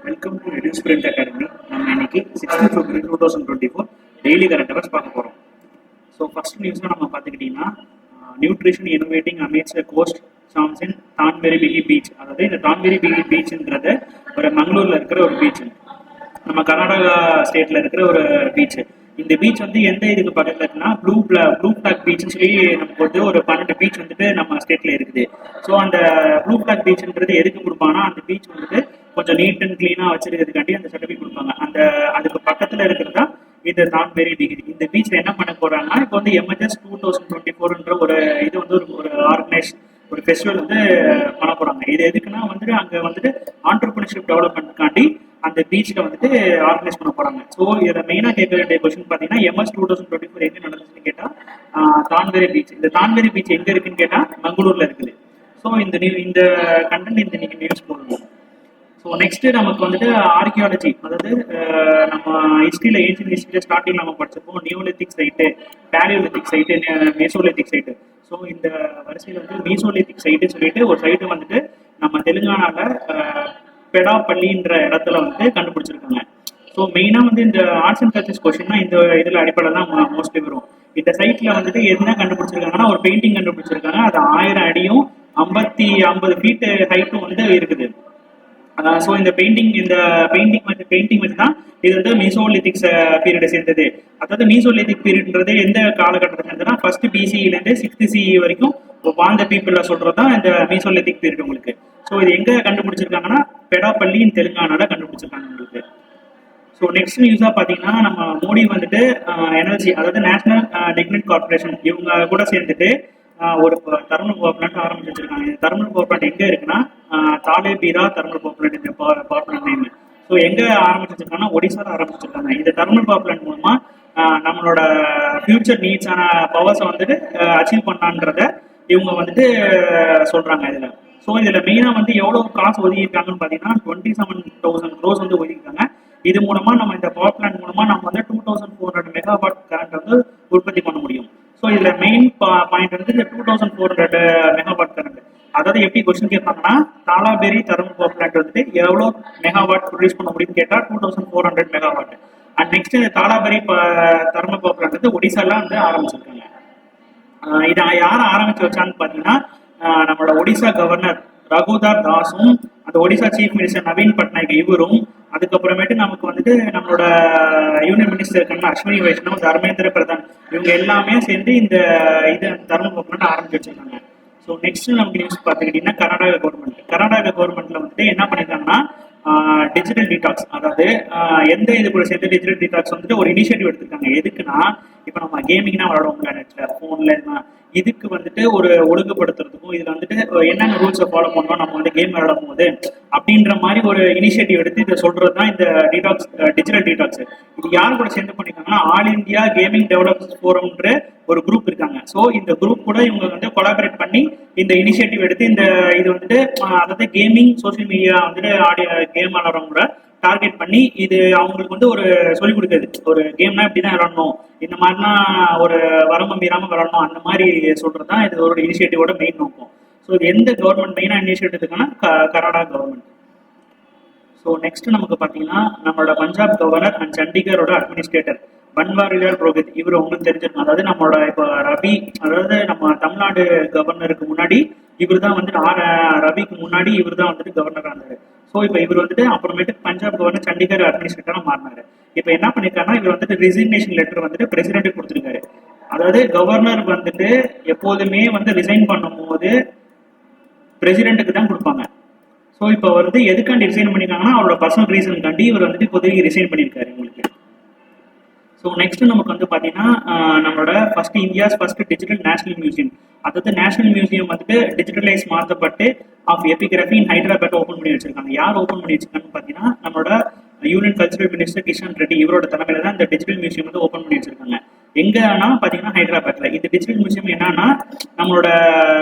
Welcome to reduce print academy. நம்ம இன்னைக்கு 6th February 2024 daily current hours பார்க்க போகிறோம். ஸோ ஃபர்ஸ்ட் நியூஸில் நம்ம பார்த்துக்கிட்டிங்கன்னா நியூட்ரிஷன் இனோவேட்டிங் அமிட்ஸ் கோஸ்ட் சாம்ஸ் இன் தான்வெரி பிகி பீச். அதாவது இந்த தான்வெரி பிகி பீச்சுன்றது ஒரு மங்களூரில் இருக்கிற ஒரு பீச், நம்ம கர்நாடகா ஸ்டேட்டில் இருக்கிற ஒரு பீச். இந்த பீச் வந்து எந்த இதுக்கு பக்கத்தில் இருக்குன்னா ப்ளூ ஃபிளாக் பீச்னு சொல்லி நமக்கு வந்து ஒரு 12 பீச் வந்துட்டு நம்ம ஸ்டேட்ல இருக்குது. ஸோ அந்த ப்ளூ ஃபிளாக் பீச்ன்றது எதுக்கு கொடுப்பாங்கன்னா, அந்த பீச் வந்துட்டு கொஞ்சம் நீட் அண்ட் கிளீனாக வச்சிருக்கிறதுக்காண்டி அந்த சர்டிஃபிகேட் கொடுப்பாங்க. அதுக்கு பக்கத்தில் இருக்கிறதா இந்த தான்வெரி டிகிரி. இந்த பீச்சில் என்ன பண்ண போறாங்கன்னா, இப்போ வந்து எம்எச்எஸ் 2024ன்ற ஒரு இது வந்து ஒரு ஆர்கனைசேஷன் ஒரு ஃபெஸ்டிவல் வந்து பண்ண போறாங்க. இது எதுக்குன்னா வந்துட்டு அங்கே வந்துட்டு ஆண்டர்பிரினர்ஷிப் டெவலப்மெண்ட்காண்டி அந்த பீச்சில் வந்துட்டு ஆர்கனைஸ் பண்ண போறாங்க. ஸோ இதில் மெயினாக கேட்க வேண்டிய கொஸ்டின் பார்த்தீங்கன்னா, எம்எஸ் 2024 எங்கே நடந்துச்சுன்னு கேட்டால் தான்வெரி பீச். இந்த தான்வெரி பீச் எங்கே இருக்குன்னு கேட்டால் மங்களூர்ல இருக்குது. ஸோ இந்த கண்டென்ட் இந்த இன்னைக்கு நியூஸ் போடுவோம். ஸோ நெக்ஸ்ட் நமக்கு வந்துட்டு ஆர்கியாலஜி, அதாவது நம்ம ஹிஸ்ட்ரியில் ஏன்ஷியன்ட் ஹிஸ்ட்ரியில் ஸ்டார்டிங் நம்ம படிச்சிருப்போம் neolithic site, paleolithic site, mesolithic site. So இந்த வரிசையில் வந்து மீசோலித்திக் சைட்டு சொல்லிட்டு ஒரு சைட்டு வந்துட்டு நம்ம தெலுங்கானாவில் பெடாப்பள்ளின்ற இடத்துல வந்து கண்டுபிடிச்சிருக்காங்க. ஸோ மெயினாக வந்து இந்த ஆர்ட்ஸ் அண்ட் கல்ச்சர்ஸ் கொஸ்டின்னா இந்த இதில் அடிப்படையில் தான் மோஸ்ட்லி வரும். இந்த சைட்டில் வந்துட்டு என்ன கண்டுபிடிச்சிருக்காங்கன்னா, ஒரு பெயிண்டிங் கண்டுபிடிச்சிருக்காங்க. அது 1000 அடியும் 50 ஃபீட்டு ஹைட்டும் வந்து இருக்குது. ஸோ இந்த பெயிண்டிங் வச்சு தான் இது வந்து மீசோலித்திக்ஸ் பீரியடை சேர்ந்தது. அதாவது மீசோலித்திக் பீரியட்ன்றது எந்த காலகட்டத்தில் சேர்ந்ததுன்னா, ஃபர்ஸ்ட் பிசிஇலேருந்து 6th CE வரைக்கும் வாழ்ந்த பீப்புள சொல்றது தான் இந்த மீசோலித்திக் பீரியட் உங்களுக்கு. ஸோ இது எங்க கண்டுபிடிச்சிருக்காங்கன்னா, பெடாப்பள்ளி தெலுங்கானால கண்டுபிடிச்சிருக்காங்க உங்களுக்கு. ஸோ நெக்ஸ்ட் நியூஸாக பார்த்தீங்கன்னா, நம்ம மோடி வந்துட்டு எனர்ஜி, அதாவது நேஷனல் லிக்னைட் கார்பரேஷன், இவங்க கூட சேர்ந்துட்டு ஒரு தெர்மல் பவர் பிளான்ட் ஆரம்பிச்சு வச்சிருக்காங்க. இந்த தெர்மல் பவர் பிளான்ட் எங்க இருக்குன்னா, தாலேபீரா தெர்மல் பவர் பிளான்ட் இந்த பவர் பிளான்ட் நேம். ஸோ எங்க ஆரம்பிச்சு வச்சிருக்காங்கன்னா, ஒடிசால ஆரம்பிச்சிருக்காங்க. இந்த தெர்மல் பவர் பிளான்ட் மூலமா நம்மளோட ஃபியூச்சர் நீட்ஸான பவர்ஸை வந்துட்டு அச்சீவ் பண்ணான்றத இவங்க வந்துட்டு சொல்றாங்க இதுல. ஸோ இதுல மெயினா வந்து எவ்வளவு காசு ஒதுக்கியிருக்காங்கன்னு பாத்தீங்கன்னா 27,000 crores வந்து ஒதுக்கிருக்காங்க. இது மூலமா நம்ம இந்த பவர் பிளான்ட் மூலமா நம்ம வந்து 2400 மெகாவாட் கரண்ட் வந்து உற்பத்தி பண்ண முடியும். ஸோ இதுல மெயின் பாயிண்ட் வந்து இந்த 2400 மெகாவாட் கரண்ட். அதாவது எப்படி கொஸ்டின் கேட்பாங்கன்னா, தாலாபேரி தெர்மல் பவர் பிளான்ட் வந்துட்டு எவ்வளோ மெகாவாட் ப்ரொடியூஸ் பண்ண முடியும்னு கேட்டால் 2400 மெகாவாட். அண்ட் நெக்ஸ்ட் இந்த தாலாபேரி தெர்மல் பவர் பிளான்ட் வந்து ஒடிசால வந்து ஆரம்பிச்சிருக்காங்க. இதை யார் ஆரம்பிச்சு வச்சான்னு பார்த்தீங்கன்னா, நம்மளோட ஒடிசா கவர்னர் ரகுதார் தாஸும், அந்த ஒடிசா சீஃப் மினிஸ்டர் நவீன் பட்நாயக் இவரும், அதுக்கப்புறமேட்டு நமக்கு வந்துட்டு நம்மளோட யூனியன் மினிஸ்டர் இருக்காங்க அஸ்வினி வைஷ்ணவ், தர்மேந்திர பிரதான், இவங்க எல்லாமே சேர்ந்து இந்த இது தெர்மல் பவர் பிளான்ட் ஆரம்பிச்சு வச்சிருக்காங்க. ஸோ நெக்ஸ்ட் நமக்கு நியூஸ் பார்த்துக்கிட்டீங்கன்னா, கர்நாடகா கவர்மெண்ட்ல வந்துட்டு என்ன பண்ணிருக்காங்கன்னா, டிஜிட்டல் டீடாக்ஸ், அதாவது எந்த இது கூட சேர்த்து டிஜிட்டல் டீடாக்ஸ் வந்துட்டு ஒரு இனிஷியேட்டிவ் எடுத்திருக்காங்க. எதுக்குன்னா, இப்போ நம்ம கேமிங்னா விளையாடுவோம்ல நெட்ல, ஃபோன்ல, இதுக்கு வந்துட்டு ஒரு ஒழுங்குபடுத்துறதுக்கும் இதுல வந்துட்டு என்னென்ன ரூல்ஸை ஃபாலோ பண்ணோம் நம்ம வந்து கேம் விளையாடும் போது அப்படின்ற மாதிரி ஒரு இனிஷியேட்டிவ் எடுத்து இதை சொல்றது தான் இந்த டீடாக்ஸ், டிஜிட்டல் டீடாக்ஸ். இது யார் கூட சேர்ந்து பண்ணிருக்காங்கன்னா, ஆல் இந்தியா கேமிங் டெவலப்மெண்ட் ஃபோரம்ன்ற ஒரு குரூப் இருக்காங்க. ஸோ இந்த குரூப் கூட இவங்க வந்து கொலாபரேட் பண்ணி இந்த இனிஷியேட்டிவ் எடுத்து இந்த இது வந்துட்டு அதாவது கேமிங் சோசியல் மீடியா வந்துட்டு கேம் விளையாடுறவங்க டார்கெட் பண்ணி இது அவங்களுக்கு வந்து ஒரு சொல்லிக் கொடுக்குறது, ஒரு கேம்னா இப்படிதான் விளையாடணும், இந்த மாதிரிலாம் ஒரு வரம்பு மீறாம விளையாடணும், அந்த மாதிரி சொல்றது தான் இது ஒரு இனிஷியேட்டிவோட மெயின் நோக்கம். ஸோ இது எந்த கவர்மெண்ட் மெயினா இனிஷியேட்டிவ் இருக்குன்னா, கர்நாடகா கவர்மெண்ட். ஸோ நெக்ஸ்ட் நமக்கு பார்த்தீங்கன்னா, நம்மளோட பஞ்சாப் கவர்னர் அண்ட் சண்டிகரோட அட்மினிஸ்ட்ரேட்டர் பன்வாரிலால் புரோஹித், இவர் உங்களுக்கு தெரிஞ்சிருக்கும். அதாவது நம்மளோட இப்போ ரவி, அதாவது நம்ம தமிழ்நாடு கவர்னருக்கு முன்னாடி இவர் தான் வந்துட்டு ரவிக்கு முன்னாடி இவர் தான் வந்துட்டு கவர்னராக இருந்தாரு. ஸோ இப்போ இவர் வந்துட்டு அப்புறமேட்டு பஞ்சாப் கவர்னர் சண்டிகர் அட்மினிஸ்ட்ரேட்டராக மாறினாரு. இப்போ என்ன பண்ணிருக்காருன்னா, இவர் வந்துட்டு ரிசிக்னேஷன் லெட்டர் வந்துட்டு பிரசிடென்ட்டுக்கு கொடுத்துருக்காரு. அதாவது கவர்னர் வந்துட்டு எப்போதுமே வந்து ரிசைன் பண்ணும்போது பிரசிடென்ட்டுக்கு தான் கொடுப்பாங்க. ஸோ இப்போ வந்து எதுக்காண்டி ரிசைன் பண்ணிருக்காங்கன்னா, அவரோட பர்சனல் ரீசனுக்காண்டி இவர் வந்துட்டு இப்போதைக்கு ரிசைன் பண்ணியிருக்காரு உங்களுக்கு. ஸோ நெக்ஸ்ட் நமக்கு வந்து பார்த்தீங்கன்னா, நம்மளோட India's first digital national museum, அதாவது நேஷனல் மியூசியம் வந்துட்டு டிஜிட்டலைஸ் மாற்றப்பட்டு of epigraphy in Hyderabad open பண்ணி வச்சிருக்காங்க. யார் ஓப்பன் பண்ணி வச்சிருக்காங்கன்னு பார்த்தீங்கன்னா, நம்மளோட union cultural minister Kishan Reddy இவரோட தலைமையில தான் இந்த டிஜிட்டல் மியூசியம் வந்து ஓப்பன் பண்ணி வச்சிருக்காங்க. எங்கன்னா பார்த்தீங்கன்னா ஹைதராபாத்ல. இந்த டிஜிட்டல் மியூசியம் என்னன்னா, நம்மளோட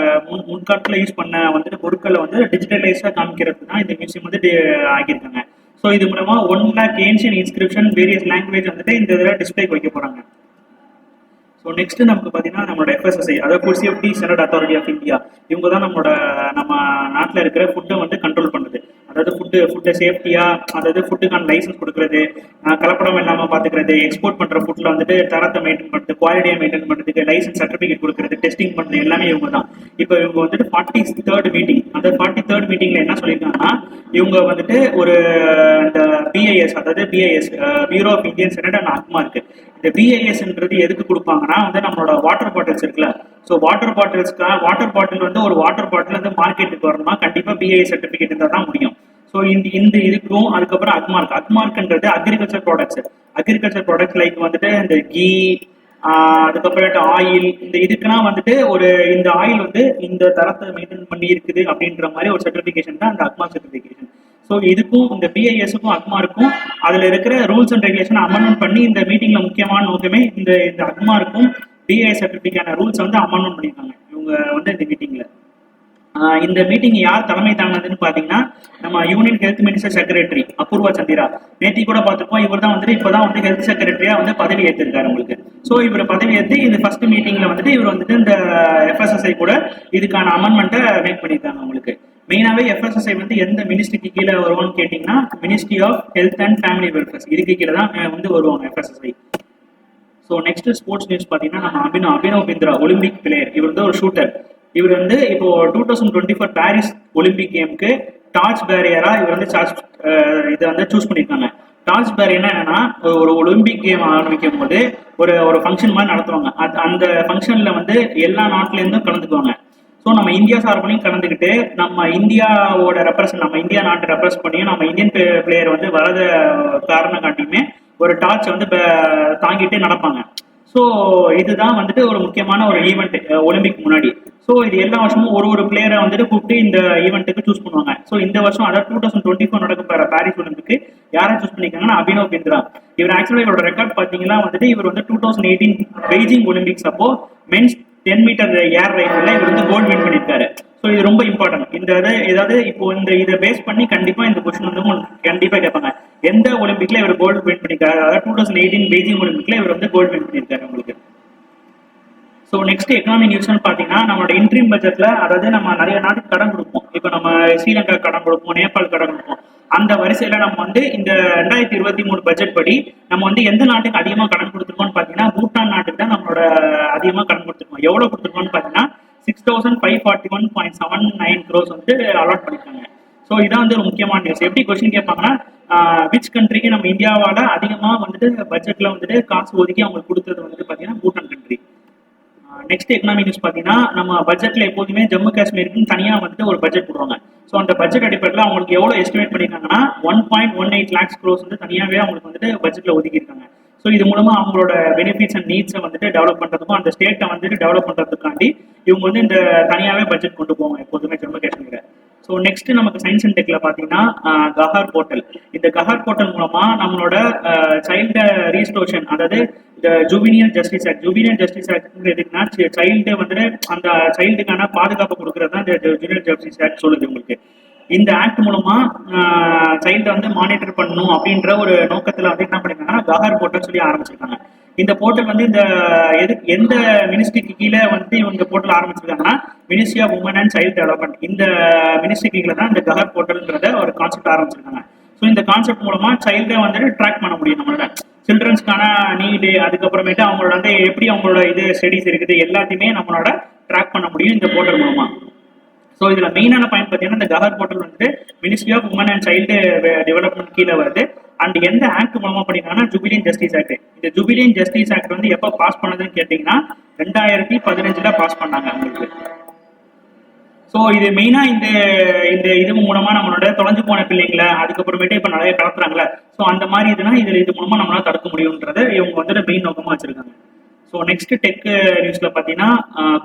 முன்காலத்தில் யூஸ் பண்ண வந்துட்டு பொருட்களை வந்து டிஜிட்டலைஸாக காமிக்கிறது தான் இந்த மியூசியம் வந்து ஆகியிருக்காங்க. ஸோ இது மூலமா 1 lakh ancient inscription various language வந்துட்டு இந்த இதில் டிஸ்பிளே வைக்க போறாங்க. ஸோ நெக்ஸ்ட் நமக்கு பார்த்தீங்கன்னா, நம்மளோட FSSAI, அதாவது food safety standard authority of India, இவங்க தான் நம்ம நாட்டில் இருக்கிற ஃபுட்டை வந்து கண்ட்ரோல் பண்ணுது. அதாவது ஃபுட்டு சேஃப்டியா, அதாவது ஃபுட்டுக்கான லைசன்ஸ் கொடுக்கறது, கலப்படம் இல்லாமல் பார்த்துக்கிறது, எக்ஸ்போர்ட் பண்ணுற ஃபுட்டில் வந்துட்டு தரத்தை மெயின்டைன் பண்ணுறது, குவாலிட்டியை மெயின்டைன் பண்ணுறதுக்கு லைசன்ஸ் சர்டிஃபிகேட் கொடுக்கறது, டெஸ்டிங் பண்ணுறது எல்லாமே இவங்க தான். இப்போ இவங்க வந்துட்டு 43rd மீட்டிங், அந்த 43rd மீட்டிங்கில் என்ன சொல்லியிருக்காங்கன்னா, இவங்க வந்துட்டு ஒரு இந்த பிஐஎஸ், அதாவது BIS bureau of Indian standard and Agmark, இந்த பிஐஎஸ்ன்றது எதுக்கு கொடுப்பாங்கன்னா வந்து நம்மளோட வாட்டர் பாட்டில்ஸ் இருக்குல்ல, ஸோ வாட்டர் பாட்டில் வந்து ஒரு வாட்டர் பாட்டில் வந்து மார்க்கெட்டுக்கு வரணும்னா கண்டிப்பாக பிஐஎஸ் சர்டிஃபிகேட் இருந்தால் தான் முடியும். ஸோ இந்த இதுக்கும் அதுக்கப்புறம் அக்மார்க்ன்றது அக்ரிகல்ச்சர் ப்ராடக்ட்ஸ் லைக் வந்துட்டு இந்த கீ, அதுக்கப்புறமேட்டு ஆயில், இந்த இதுக்குன்னா வந்துட்டு இந்த ஆயில் வந்து இந்த தரத்தை மெயின்டைன் பண்ணி இருக்குது அப்படின்ற மாதிரி ஒரு சர்டிஃபிகேஷன் தான் அந்த அக்மார்க் சர்டிஃபிகேஷன். ஸோ இதுக்கும் இந்த பிஐஎஸ்க்கும் அக்மார்க்கும் அதில் இருக்கிற ரூல்ஸ் அண்ட் ரெகுலேஷன் அமெண்ட்மெண்ட் பண்ணி இந்த மீட்டிங்ல முக்கியமான நோக்கமே இந்த அக்மார்க்கும் பிஐஎஸ் சர்டிஃபிகேட்டான ரூல்ஸ் வந்து அமெண்ட்மெண்ட் பண்ணியிருக்காங்க இவங்க வந்து இந்த மீட்டிங்ல. இந்த மீட்டிங் யார் தலைமை தாங்கினதுன்னு பாத்தீங்கன்னா நம்ம union health minister secretary Apoorva Chandra. நேத்தி கூட பார்த்துருப்போம், இவர் தான் வந்துட்டு இப்போதான் வந்து ஹெல்த் செக்ரட்டரியா வந்து பதவி ஏற்றிருக்காரு உங்களுக்கு. ஸோ இவர் பதவி ஏற்று இந்த ஃபர்ஸ்ட் மீட்டிங்ல வந்துட்டு இவர் வந்துட்டு இந்த எஃப்எஸ்எஸ்ஐ கூட இதுக்கான அமெண்ட்மெண்ட்டை மேக் பண்ணியிருக்காங்க உங்களுக்கு. மெயினாகவே எஃப்எஸ்எஸ்ஐ வந்து எந்த மினிஸ்ட்ரிக்கு கீழே வருவான்னு கேட்டிங்கன்னா ministry of health and family welfare, இதுக்கு கீழே தான் வந்து வருவாங்க FSSI. So next sports news பார்த்தீங்கன்னா நம்ம அபினவ் பிந்த்ரா ஒலிம்பிக் பிளேயர், இவர் வந்து ஒரு ஷூட்டர். இவர் வந்து இப்போ 2024 பாரிஸ் ஒலிம்பிக் கேமுக்கு டார்ச் பேரியரா இவர் வந்து இதை வந்து சூஸ் பண்ணியிருக்காங்க. டார்ச் பேரியர்னா என்னன்னா, ஒரு ஒலிம்பிக் கேம் ஆரம்பிக்கும் போது ஒரு ஃபங்க்ஷன் மாதிரி நடத்துவாங்க. அந்த ஃபங்க்ஷன்ல வந்து எல்லா நாட்டிலேருந்தும் கலந்துக்குவாங்க. ஸோ நம்ம இந்தியா சார்பையும் கலந்துக்கிட்டு நம்ம இந்தியா நாட்டை ரெப்ரசன்ட் பண்ணியும் நம்ம இந்தியன் பிளேயர் வந்து வரத காரணம் காட்டியுமே ஒரு டார்ச் வந்து தாங்கிட்டு நடப்பாங்க. ஸோ இதுதான் வந்துட்டு ஒரு முக்கியமான ஒரு ஈவெண்ட் ஒலிம்பிக் முன்னாடி. ஸோ இது எல்லா வருஷமும் ஒரு பிளேயரை வந்துட்டு கூப்பிட்டு இந்த ஈவெண்ட்டுக்கு சூஸ் பண்ணுவாங்க. ஸோ இந்த வருஷம் அதாவது 2024 நடக்க பாரிஸ் ஒலிம்பிக்கு யாரை சூஸ் பண்ணியிருக்காங்கன்னா அபினவ் பிந்த்ரா. இவர் ஆக்சுவலாக இவரோட ரெக்கார்ட் பார்த்தீங்கன்னா வந்துட்டு இவர் வந்து 2018 பெய்ஜிங் ஒலிம்பிக்ஸ் அப்போ மென்ஸ் 10 மீட்டர் ஏர் ரைஃபிள்ல இவர் வந்து கோல்டு வின் பண்ணியிருக்காரு. ஸோ இது ரொம்ப இம்பார்ட்டன்ட். ஏதாவது இப்போ இதை பேஸ் பண்ணி கண்டிப்பா இந்த கொஸ்டின் வந்து கண்டிப்பா கேட்பாங்க, எந்த ஒலிம்பிக்ல இவர் கோல்டு வின் பண்ணிருக்காரு, அதாவது 2018 பெய்ஜிங் ஒலிம்பிக்ல இவர் வந்து கோல்டு வின் பண்ணியிருக்காரு உங்களுக்கு. ஸோ நெக்ஸ்ட் எக்கனாமிக் நியூஸ்னு பார்த்தீங்கன்னா நம்மளோட இன்ட்ரீம் பட்ஜெட்ல, அதாவது நம்ம நிறைய நாட்டுக்கு கடன் கொடுப்போம். இப்போ நம்ம ஸ்ரீலங்கா கடன் கொடுப்போம், நேபாள் கடன் கொடுப்போம். அந்த வரிசையில நம்ம வந்து இந்த 2023 பட்ஜெட் படி நம்ம வந்து எந்த நாட்டுக்கு அதிகமாக கடன் கொடுத்துருக்கோம்னு பார்த்தீங்கன்னா பூட்டான் நாட்டுக்கு தான் நம்மளோட அதிகமாக கடன் கொடுத்துருக்கோம். எவ்வளவு கொடுத்துருக்கோம்னு பார்த்தீங்கன்னா 6541.79 crores வந்து அலாட் பண்ணிருக்காங்க. ஸோ இதான் வந்து ஒரு முக்கியமான நியூஸ். எப்படி கொஸ்டின் கேட்பாங்கன்னா, விச் கண்ட்ரிக்கு நம்ம இந்தியாவால அதிகமாக வந்துட்டு பட்ஜெட்ல வந்துட்டு காசு ஒதுக்கி அவங்களுக்கு கொடுத்தது வந்துட்டு பார்த்தீங்கன்னா Bhutan country. Next economic news பார்த்தீங்கன்னா நம்ம பட்ஜெட்ல எப்போதுமே ஜம்மு காஷ்மீருக்கு தனியாக வந்துட்டு ஒரு பட்ஜெட் போடுவாங்க. ஸோ அந்த பட்ஜெட் அடிப்படையில் அவங்களுக்கு எவ்வளோ எஸ்டிமேட் பண்ணியிருக்காங்கன்னா 1.18 lakhs crores வந்து தனியாகவே அவங்களுக்கு வந்துட்டு பட்ஜெட்ல ஒதுக்கியிருக்காங்க. ஸோ இது மூலமா அவங்களோட பெனிஃபிட்ஸ் அண்ட் நீட்ஸை வந்துட்டு டெவலப் பண்றதுக்கும் அந்த ஸ்டேட்டை வந்துட்டு டெவலப் பண்றதுக்காண்டி இவங்க வந்து இந்த தனியாகவே பட்ஜெட் கொண்டு போவாங்க எப்போதுமே ஜம்மு காஷ்மீரை. ஸோ நெக்ஸ்ட் நமக்கு சயின்ஸ் அண்ட் டெக்ல பார்த்தீங்கன்னா கஹார் போர்ட்டல். இந்த கஹார் போர்ட்டல் மூலமா நம்மளோட சைல்டு ரீஸ்டோரேஷன், அதாவது இந்த ஜூபினியல் ஜஸ்டிஸ் ஆக்ட் எதுக்குன்னா சைல்டு வந்துட்டு அந்த சைல்டுக்கான பாதுகாப்பு கொடுக்கறது தான் இந்த ஜூனியர் ஜஸ்டிஸ் ஆக்ட் சொல்லுது உங்களுக்கு. இந்த ஆக்ட் மூலமா சைல்டை வந்து மானிட்டர் பண்ணணும் அப்படின்ற ஒரு நோக்கத்துல வந்து என்ன பண்ணிருக்காங்கன்னா கஹார் போர்ட்டல் சொல்லி ஆரம்பிச்சிருக்காங்க. இந்த போர்ட்டல் வந்து எந்த மினிஸ்ட்ரிக்கு கீழே வந்து இவங்க போர்ட்டல் ஆரம்பிச்சிருக்காங்கன்னா ministry of women and child development, இந்த மினிஸ்ட்ரிக்கு கீழே தான் இந்த கஹார் போர்ட்டல்ன்றத ஒரு கான்செப்ட் ஆரம்பிச்சிருக்காங்க. ஸோ இந்த கான்செப்ட் மூலமா சைல்டை வந்துட்டு ட்ராக் பண்ண முடியும் நம்மளோட சில்ட்ரன்ஸ்க்கான நீடு, அதுக்கப்புறமேட்டு அவங்களோட வந்து எப்படி அவங்களோட ஸ்டடிஸ் இருக்குது எல்லாத்தையுமே நம்மளோட ட்ராக் பண்ண முடியும் இந்த போர்ட்டல் மூலமா. ஸோ இதுல மெயினான பாயிண்ட் பார்த்தீங்கன்னா இந்த கஹார் போர்ட்டல் வந்துட்டு ministry of women and child development கீழே வருது. அண்ட் எந்த ஆக்ட் மூலமா பண்ணிருக்காங்கன்னா ஜூபிலியன் ஜஸ்டிஸ் ஆக்ட். இந்த ஜூபிலியன் ஜஸ்டிஸ் ஆக்ட் வந்து எப்போ பாஸ் பண்ணதுன்னு கேட்டீங்கன்னா 2015 பாஸ் பண்ணாங்க உங்களுக்கு. ஸோ இது மெயினா இந்த இது மூலமா நம்மளோட தொலைஞ்சு போன பிள்ளைங்களை அதுக்கப்புறமேட்டு இப்போ நிறைய கடத்துறாங்களே, ஸோ அந்த மாதிரி இது மூலமா நம்மளால தடுக்க முடியும்ன்றதை இவங்க வந்துட்டு மெயின் நோக்கமா வச்சிருக்காங்க. ஸோ நெக்ஸ்ட் டெக் நியூஸ்ல பார்த்தீங்கன்னா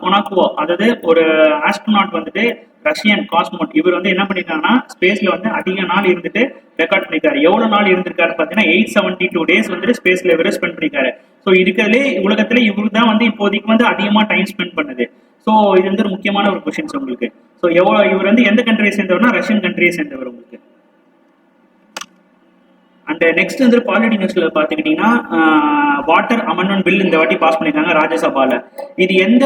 கொனாக்குவா, அதாவது ஒரு ஆஸ்ட்ரோனாட் வந்துட்டு ரஷ்யன் காஸ்மோட், இவர் வந்து என்ன பண்ணிருக்காங்கன்னா ஸ்பேஸ்ல வந்து அதிக நாள் இருந்துட்டு ரெக்கார்ட் பண்ணிருக்காரு. எவ்வளவு நாள் இருந்திருக்காரு பார்த்தீங்கன்னா 872 days வந்துட்டு ஸ்பேஸ்ல இவர் ஸ்பெண்ட் பண்ணிருக்காரு. ஸோ இருக்கிறதுலே உலகத்துல இவரு தான் வந்து இப்போதைக்கு வந்து அதிகமா டைம் ஸ்பெண்ட் பண்ணுது. ஸோ இது வந்து ஒரு முக்கியமான ஒரு கொஸ்டின்ஸ் உங்களுக்கு. ஸோ இவர் வந்து எந்த கண்ட்ரியை சேர்ந்தவர்னா ரஷ்யன் கண்ட்ரியை சேர்ந்தவர் உங்களுக்கு. அண்ட் அண்ட் நெக்ஸ்ட் வந்து பாலிட்டி நியூஸ்ல பாத்துக்கிட்டீங்கன்னா வாட்டர் அமெண்ட்மெண்ட் பில் இந்த வாட்டி பாஸ் பண்ணிருக்காங்க ராஜ்யசபால. இது எந்த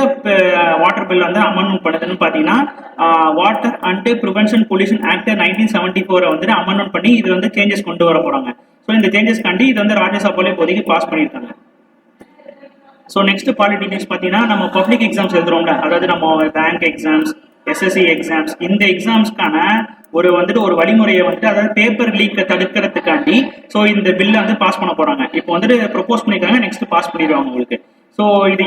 வாட்டர் பில் வந்து அமெண்ட்மெண்ட் பண்ணுதுன்னு பாத்தீங்கன்னா water and prevention pollution act 1974 வந்துட்டு அமெண்ட்மெண்ட் பண்ணி இது வந்து சேஞ்சஸ் கொண்டு வர போறாங்க. ஸோ இந்த சேஞ்சஸ் காண்டி இது வந்து ராஜ்யசபால இப்போதைக்கு பாஸ் பண்ணியிருக்காங்க. ஸோ நெக்ஸ்ட் பாலிட்டி நியூஸ் பார்த்தீங்கன்னா நம்ம பப்ளிக் எக்ஸாம்ஸ் எழுதுறோம்ல, அதாவது நம்ம பேங்க் எக்ஸாம்ஸ், எஸ்எஸ்சி எக்ஸாம்ஸ், இந்த எக்ஸாம்ஸ்க்கான வந்துட்டு ஒரு வழிமுறையை வந்துட்டு அதாவது பேப்பர் லீக்கை தடுக்கிறதுக்காண்டி ஸோ இந்த பில்லை வந்து பாஸ் பண்ண போறாங்க. இப்போ வந்துட்டு ப்ரொபோஸ் பண்ணிருக்காங்க, நெக்ஸ்ட் பாஸ் பண்ணிடுவாங்க உங்களுக்கு. ஸோ இது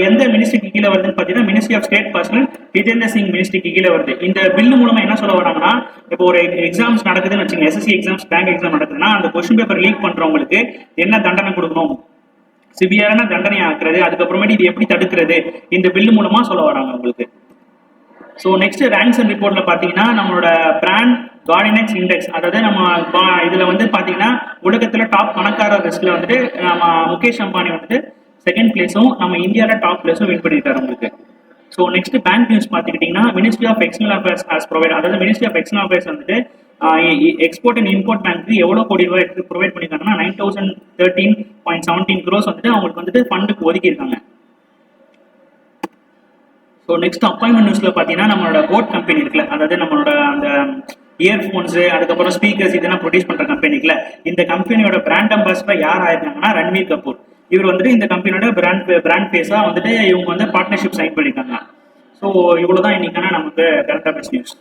எந்த மினிஸ்ட்ரிக்கு கீழே வருதுன்னு பார்த்தீங்கன்னா ministry of state personnel Jitendra Singh மினிஸ்ட்ரிக்கு கீழே வருது. இந்த பில்லு மூலமா என்ன சொல்ல வராங்கன்னா, இப்போ ஒரு எக்ஸாம்ஸ் நடக்குதுன்னு வச்சுங்க, எஸ்எஸ்சி எக்ஸாம்ஸ், பேங்க் எக்ஸாம் நடக்குதுன்னா அந்த கொஸ்டின் பேப்பர் லீக் பண்றவங்களுக்கு என்ன தண்டனை கொடுக்கணும், சிவியரான தண்டனை ஆக்குறது, அதுக்கப்புறமேட்டு இது எப்படி தடுக்கிறது, இந்த பில்லு மூலமா சொல்ல வராங்க உங்களுக்கு. ஸோ நெக்ஸ்ட் ரேங்க்ஸ் அண்ட் ரிப்போர்ட்ல பாத்தீங்கன்னா நம்மளோட பிராண்ட் கார்டினெக்ஸ் இண்டெக்ஸ், அதாவது நம்ம இதுல வந்து பாத்தீங்கன்னா உலகத்துல டாப் பணக்காரர் லிஸ்ட்ல வந்துட்டு நம்ம முகேஷ் அம்பானி வந்துட்டு செகண்ட் பிளேஸும் நம்ம இந்தியாவில டாப் பிளேஸும் வின் பண்ணியிருக்காரு உங்களுக்கு. ஸோ நெக்ஸ்ட் பேங்க் நியூஸ் பார்த்துக்கிட்டிங்கன்னா ministry of external affairs has provide, அதாவது மினிஸ்ட்ரி ஆஃப் எக்ஸ்டர்னல் அஃபேர்ஸ் வந்துட்டு எக்ஸ்போர்ட் அண்ட் இம்போர்ட் பேங்க்கு எவ்வளோ கோடி ரூபாய் ப்ரொவைட் பண்ணியிருக்காங்கன்னா 9013.17 crores வந்துட்டு அவங்களுக்கு வந்துட்டு ஃபண்டுக்கு ஒதுக்கியிருக்காங்க. ஸோ நெக்ஸ்ட் அப்பாயின்மெண்ட் நியூஸ்ல பார்த்தீங்கன்னா நம்மளோட போட் கம்பெனி இருக்குல்ல, அதாவது நம்மளோட அந்த இயர்ஃபோன்ஸு அதுக்கப்புறம் ஸ்பீக்கர்ஸ் இதெல்லாம் ப்ரொடியூஸ் பண்ணுற கம்பெனிக்குல, இந்த கம்பெனியோட பிராண்ட் அம்பாசிடர் யார் ஆயிருக்காங்கன்னா ரன்வீர் கபூர். இவர் வந்துட்டு இந்த கம்பெனியோட பிராண்ட் ஃபேஸாக வந்துட்டு இவங்க வந்து பார்ட்னர்ஷிப் சைன் பண்ணியிருக்காங்க. ஸோ இவ்வளோதான் இன்னைக்கான நமக்கு கரண்ட் அஃபேர்ஸ் நியூஸ்.